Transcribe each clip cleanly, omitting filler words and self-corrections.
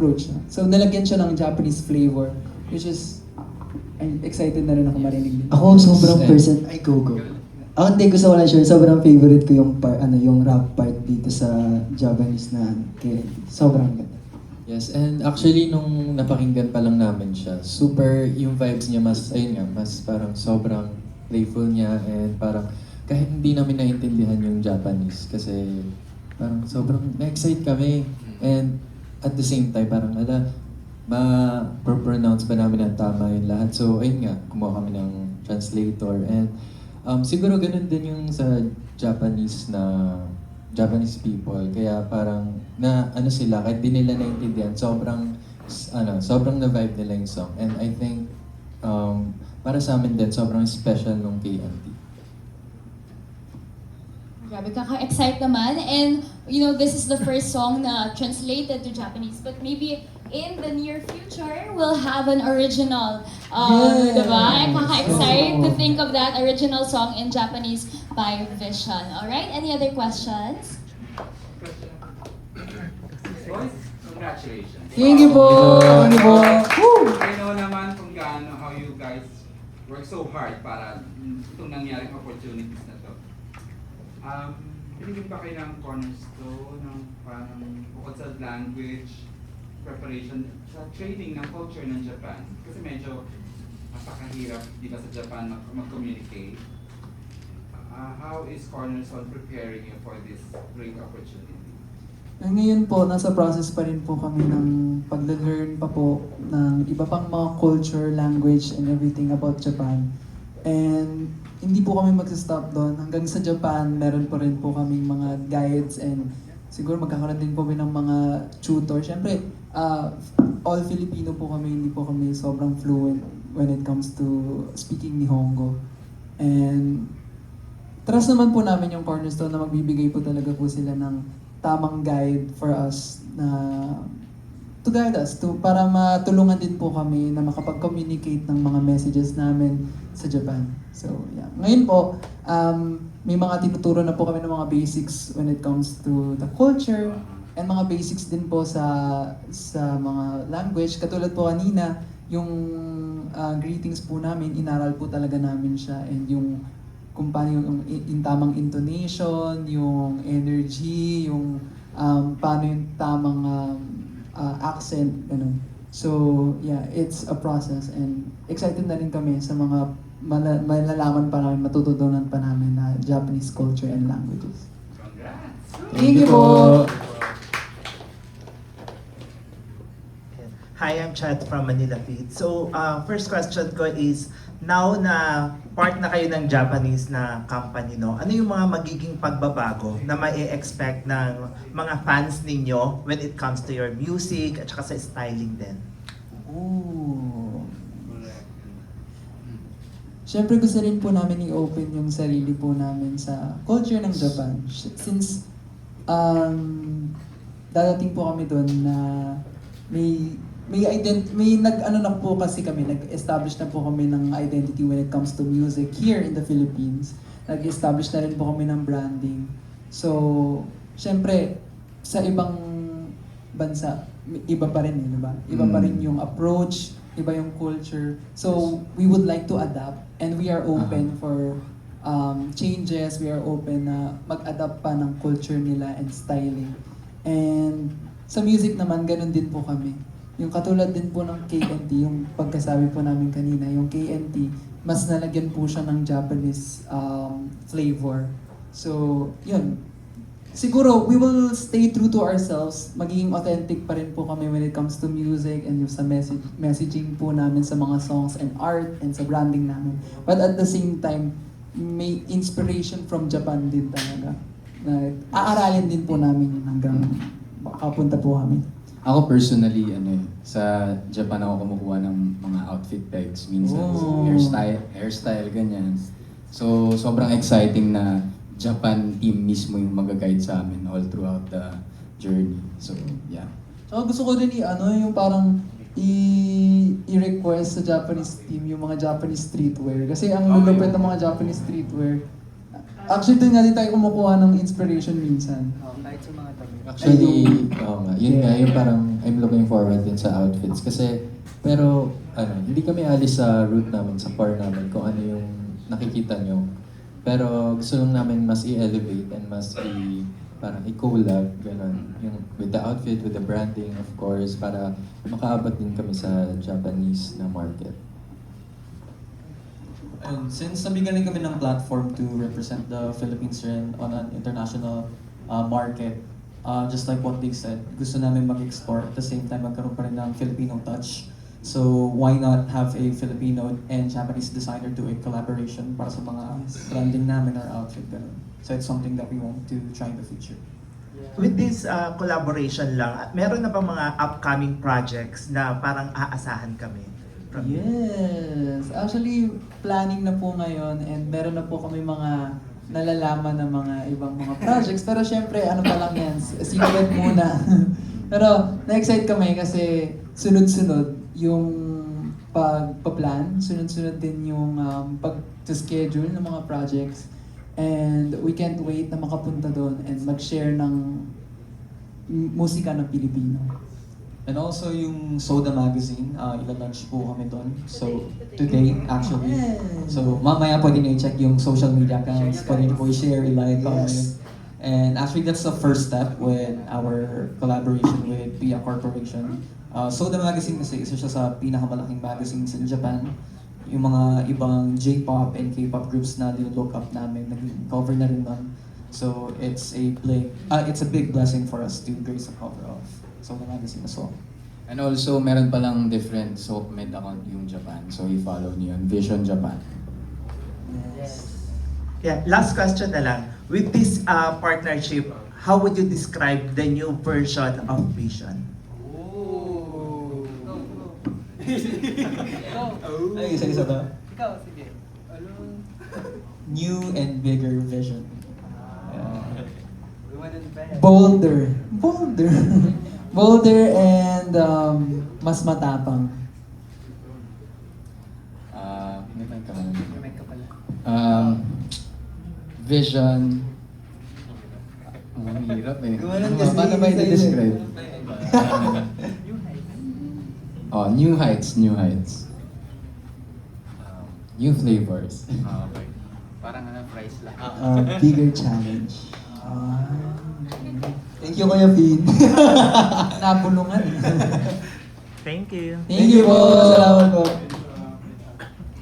approach. So nalagyan siya ng Japanese flavor, which is, I'm excited na rin ako marinig din. Ako sobrang go. Ako hindi ko sa wala sure, sobrang favorite ko yung yung rap part dito sa Japanese na kaya sobrang ganda. Yes, and actually nung napakinggan pa lang namin siya, super yung vibes niya mas, ayun nga, mas parang sobrang playful niya and parang kahit hindi namin naintindihan yung Japanese kasi parang sobrang na-excite kami and at the same time parang ma-pronounce ba namin ang tama yung lahat. So ayun nga, kumuha kami ng translator and siguro ganun din yung sa Japanese people, kaya parang na sila kahit di nila naintindihan, sobrang na-vibe nila yung song. And I think para sa amin din sobrang special nung KNT. Grabe, kaka-excite naman. And, you know, this is the first song na translated to Japanese. But maybe in the near future, we'll have an original. Yes. Diba? Kaka-excite to think of that original song in Japanese by Vision. Alright, any other questions? Boys, congratulations. Thank you po! Thank you po! Woo! I know naman kung gaano, how you guys work so hard para itong nangyaring opportunities na to. Binigyan ba kayo ng cornerstone, ng parang bukod sa language, preparation, sa training ng culture ng Japan? Kasi medyo napakahirap, di ba, sa Japan mag-communicate. How is Cornerstone preparing you for this great opportunity? Ngayon po, nasa process pa rin po kami ng pag-learn pa po ng iba pang mga culture, language, and everything about Japan. And hindi po kami mag-stop doon. Hanggang sa Japan, meron po rin po kaming mga guides and siguro magkakaroon din po kami ng mga tutor. Siyempre, all Filipino po kami, hindi po kami sobrang fluent when it comes to speaking Nihongo. And trust naman po namin yung Cornerstone na magbibigay po talaga po sila ng tamang guide for us na to guide us para matulungan din po kami na makapag-communicate ng mga messages namin sa Japan. So, yeah. Ngayon po, may mga tinuturo na po kami ng mga basics when it comes to the culture and mga basics din po sa mga language. Katulad po kanina, yung greetings po namin, inaral po talaga namin siya and yung kung paano yung tamang intonation, yung energy, yung paano yung tamang accent, ganun. So, yeah, it's a process and excited na rin kami sa mga malalaman pa namin, matututunan pa namin na Japanese culture and languages. Congrats! Thank you po! Hi, I'm Chad from Manila Feed. So, first question ko is, now na part na kayo ng Japanese na company, no? Ano yung mga magiging pagbabago na mai-expect ng mga fans ninyo when it comes to your music at saka sa styling din? Ooh. Siyempre gusto rin po namin i-open yung sarili po namin sa culture ng Japan. Since dadating po kami doon na nag-establish na po kami ng identity when it comes to music here in the Philippines. Nag-establish na rin po kami ng branding. So, syempre, sa ibang bansa, iba pa rin, di ba? Iba pa rin yung approach, iba yung culture. So, we would like to adapt and we are open for changes. We are open na mag-adapt pa ng culture nila and styling. And sa music naman, ganun din po kami. Yung katulad din po ng KNT, yung pagkasabi po namin kanina, yung KNT, mas nalagyan po siya ng Japanese flavor. So, yun. Siguro, we will stay true to ourselves. Magiging authentic pa rin po kami when it comes to music and yung sa messaging po namin sa mga songs and art and sa branding namin. But at the same time, may inspiration from Japan din talaga. Aaralin din po namin yun hanggang makapunta po kami. Ako personally, sa Japan ako kumukuha ng mga outfit pegs, minsan hairstyle, ganyan. So, sobrang exciting na Japan team mismo yung mag-guide sa amin all throughout the journey. So, yeah. So, gusto ko rin yung parang i-request sa Japanese team yung mga Japanese streetwear. Kasi ang lulupit ng mga Japanese streetwear, Actually, doon nga din tayo kumukuha ng inspiration minsan. Kahit sa mga tabi. Actually, oo nga, yun nga, yung parang I'm looking forward din sa outfits. Kasi, pero, hindi kami alis sa route namin, sa core namin, kung ano yung nakikita nyo. Pero gusto lang namin mas i-elevate and mas parang i-collab, gano'n. Yung with the outfit, with the branding, of course, para makaabot din kami sa Japanese na market. And since nabigyan rin kami ng platform to represent the Philippines rin on an international market, just like what they said, gusto namin mag-explore at the same time magkaroon pa rin ng Filipino touch. So why not have a Filipino and Japanese designer do a collaboration para sa mga branding namin or outfit ganun. So it's something that we want to try in the future. With this collaboration lang, meron na ba mga upcoming projects na parang aasahan kami? From you? Yes! Actually, planning na po ngayon and meron na po kami mga nalalaman ng mga ibang mga projects. Pero syempre, ano pa lang yan, secret muna. Pero na-excite kami kasi sunod-sunod yung pagpa-plan, sunod-sunod din yung pag-schedule ng mga projects. And we can't wait na makapunta doon and mag-share ng musika ng Pilipino. And also yung Soda Magazine, ilalunch po kami doon. So today actually. Yes. So mamaya pwede nyo i-check yung social media accounts, pwede nyo po i-share, i-like, comment. And actually that's the first step with our collaboration with Pia Corporation. Soda Magazine kasi isa siya sa pinakamalaking magazines in Japan. Yung mga ibang J-pop and K-pop groups na look up namin, nag-cover na rin nun. So it's a big blessing for us to grace the cover of Soda Magazine as well. And also, meron palang different SoapMed account yung Japan. So, i-follow niyo yun. Vision Japan. Yeah, last question na lang. With this partnership, how would you describe the new version of Vision? Ay, isa-isa ba? Ikaw, sige. New and bigger vision. Bolder. Bolder. Bolder and mas matapang. May mic ka pala. Vision. Ang hirap eh. Gumanon kasi Paano ba isa-isa. i-describe? New heights, new heights. New flavors. Okay. Parang price lang. Bigger challenge. Ah, Thank you, Kuya Finn. napulungan. Thank you. Thank you po. Salamat po.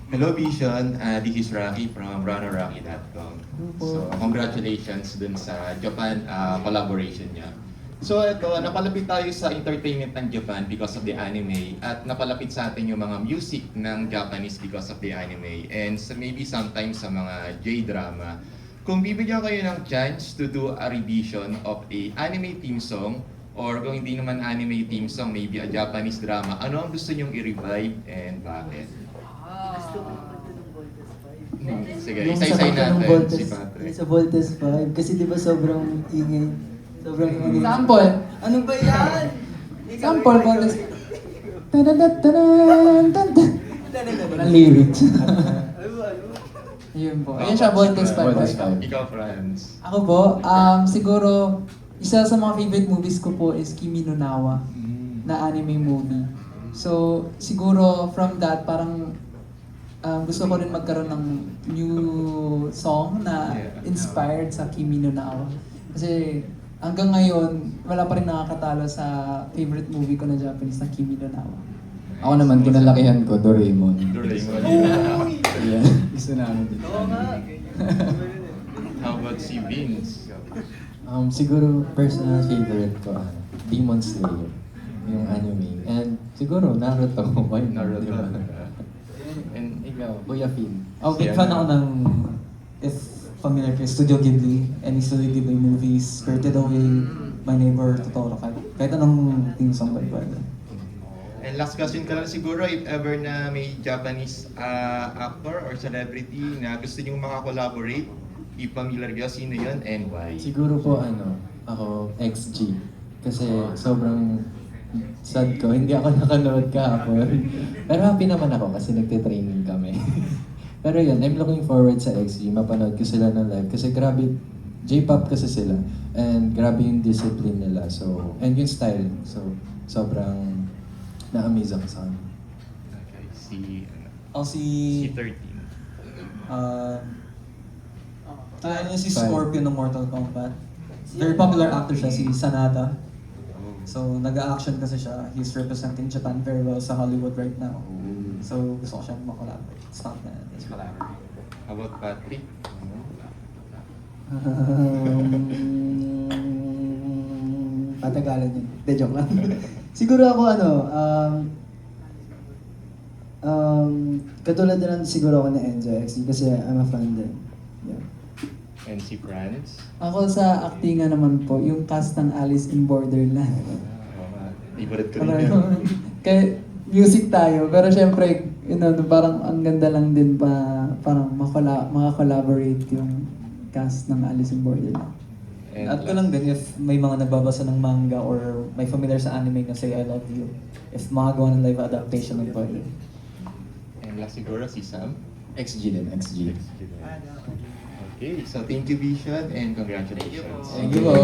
Hello Vision, this is Rocky from runnerrocky.com. So congratulations dun sa Japan collaboration niya. So ito, napalapit tayo sa entertainment ng Japan because of the anime at napalapit sa atin yung mga music ng Japanese because of the anime and maybe sometimes sa mga J-drama. Kung bibigyan kayo ng chance to do a revision of a anime theme song or kung hindi naman anime theme song, maybe a Japanese drama, ano ang gusto nyong i-revive and bakit? Sige, Yung isa-isay sa natin Voltes, si Patrick. yung sa Voltes 5. Kasi di ba sobrang ingay. Sobrang ingay. Sample. Ano ba yan? Sample po. Ang lyrics. Yun po. Ayun siya, Voltes 5. Voltes 5. Ikaw, Franz. Ako po, siguro, isa sa mga favorite movies ko po is Kimi no Nawa na anime movie. So, siguro from that, parang gusto ko rin magkaroon ng new song na inspired sa Kimi no Nawa. Kasi hanggang ngayon, wala pa rin nakakatalo sa favorite movie ko na Japanese na Kimi no Nawa. Ako naman, kinalakihan ko, Doraemon. Doraemon. Yeah, gusto namin dito. How about si Vince? Siguro personal favorite ko, Demon Slayer, yung anime. And siguro Naruto, why not? Naruto. Diba? And ikaw, Kuya Finn. Big fan ako ng, if familiar kayo, Studio Ghibli. Any Studio Ghibli movies, Spirited Away, My Neighbor Totoro, kahit anong theme song ba iba. And last question ka lang siguro, if ever na may Japanese actor or celebrity na gusto nyo makakollaborate, i-familiar nyo, sino yun and why? Siguro po ako XG. Kasi sobrang sad ko, hindi ako nakanood kahapon. Pero happy naman ako kasi nagte-training kami. Pero yun, I'm looking forward sa XG, mapanood ko sila ng live. Kasi grabe, J-pop kasi sila. And grabe yung discipline nila. So, and yung style. So, sobrang na-amaze ako sa kanila. Okay, si Si 13. Kilala niyo si Five. Scorpion ng Mortal Kombat. Very popular actor siya, si Sanada. So, nag-action kasi siya. He's representing Japan very well sa Hollywood right now. So, gusto ko siyang makollaborate. Stop na. Let's collaborate. How about Patrick? Patagalan yun. De, joke lang. Siguro ako katulad din siguro ako na-enjoy kasi I'm a fan din. Yeah. And si Franz? Ako sa actingan naman po, yung cast ng Alice in Borderland. Favorite ko rin yun. Kaya music tayo, pero syempre, parang ang ganda lang din pa, parang maka-collaborate yung cast ng Alice in Borderland. And At ko lang din, if may mga nagbabasa ng manga or may familiar sa anime na say I love you, if makagawa ng live adaptation ng pwede. And last siguro si Sam? XG din, XG. Okay, so thank you Vision and congratulations. Thank you po.